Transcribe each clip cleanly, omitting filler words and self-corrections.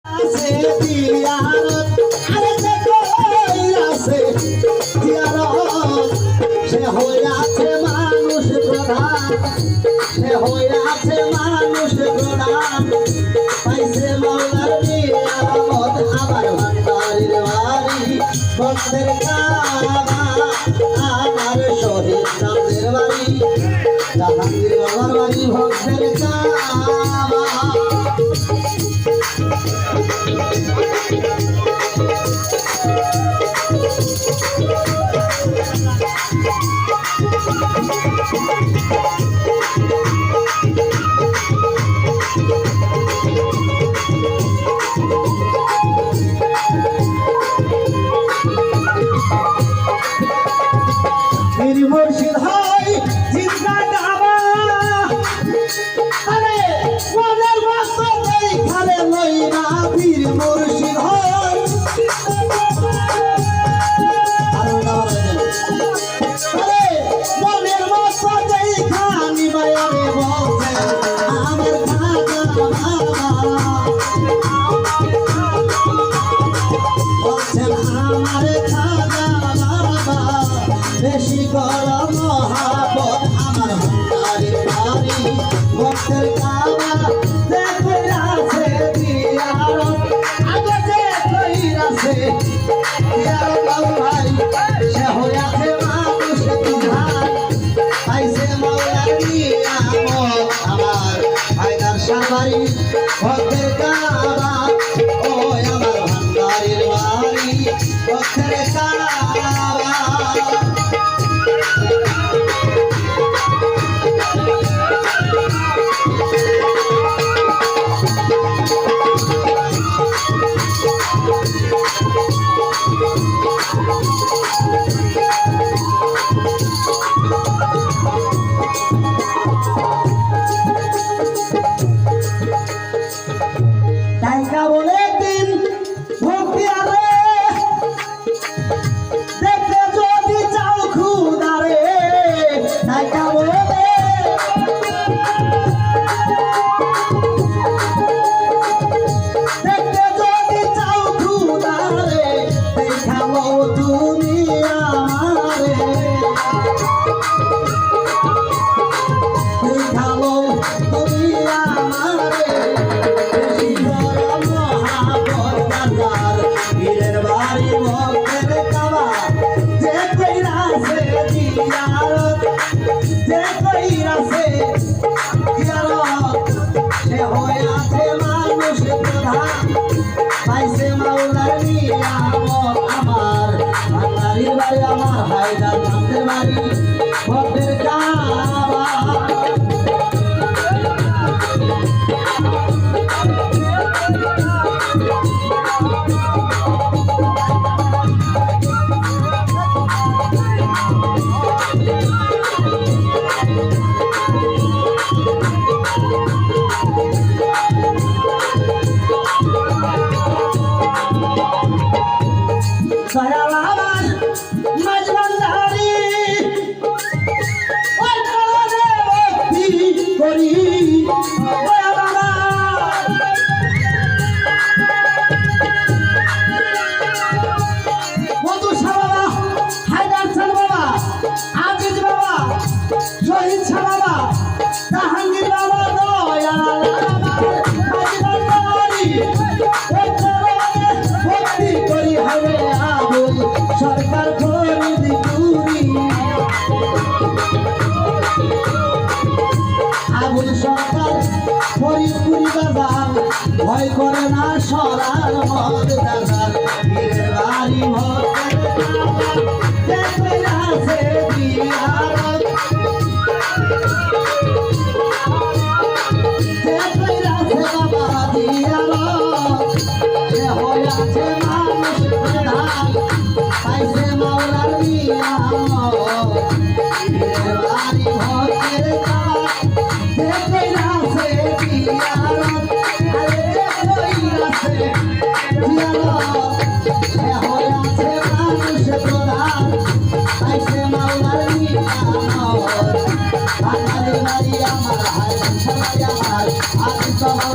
আছে জিয়ারত আরে সে কই আছে জিয়ারত সে হইয়াছে মানুষ প্রধান সে হইয়াছে মানুষ প্রধান পাইছে মাওলার নিয়ামত আমার ভান্ডারির বাড়ি ভক্তের কাবা আমার শহীদ রামের বাড়ি জাহাঙ্গীর বাবার বাড়ি ভক্তের কাবা মুর্শিদ হয় জিন্দা কাবা আরে মনের মতো এইখানে লইনা বীর মুর্শিদ হয় আরে মনের মতো এইখানে মায়ারে বলছে আমার খাজা বলছেন আমার খাজা বাবা বেশি গরম মহাবত আমার ভান্ডারির বাড়ি ভক্তের কাবা দেখে আছে জিয়ারত আগে দেখে আছে জিয়ারত ভাই সে হইয়াছে মানুষ প্রধান পাইছে মাওলার নিয়ামত আমার হায়দার শাহ বাড়ি ভক্তের কাবা ও আমার ভান্ডারির বাড়ি ভক্তের কাবা টাইকা বলে দিন ভক্তি আরে দেখতে যদি চাও খুদারে টাইকা বলে দেখতে যদি চাও খুদারে দেখাবো তুমি আমারে দেখাবো তুমি আমারে বীরের বাড়ি ভক্তের কাবা যে কইরাছে জিয়ারত যে কইরাছে জিয়ারত সে হইয়াছে মানুষ প্রধান পাইছে মাওলার নিয়ামত আমার ভান্ডারির বাড়ি আমার হায়দার নামের বাড়ি ভক্তের কাবা দয়াল আমার মাঝবান্ধারি ওই করনে ভক্তি করি দয়াল আমার মধু শাহ বাবা হায়দার শাহ বাবা আজিজ বাবা শহীদ শাহ বাবা জাহাঙ্গীর বাবা দয়াল আমার মাঝবান্ধারি ওই করনে ভক্তি করি হবে সরকার ফরিদ পুরি আবুল সরকার ফরিদপুরি বাজার ভয় করে না সরার মদ দাদার বীরের বাড়ি ভক্তের আছে জিয়ারত আছে বাবা জিয়ারত সে হইয়াছে মানুষ প্রধান পাইছে মাওলার নিয়ামত বীরের বাড়ি ভক্তের কাবা দেখে আছে জিয়ারত আরে দেখে আছে জিয়ারত সে হইয়াছে মানুষ প্রধান পাইছে মাওলার নিয়ামত ভান্ডারির বাড়ি আমার হায়দার শাহ বাড়ি আমার আজিজ বাবা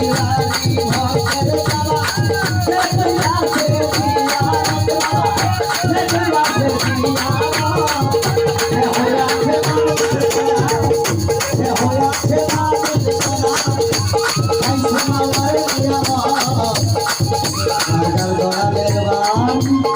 বাড়ি ভক্তের জ্বালা সে কইয়াছে দিয়ানত বাবা সে কইয়াছে দিয়ানত সে হইয়াছে মানুষ করা সে হইয়াছে মানুষ করা আইসে মাওলার নিয়ামত কারগাল গড়ালের বাম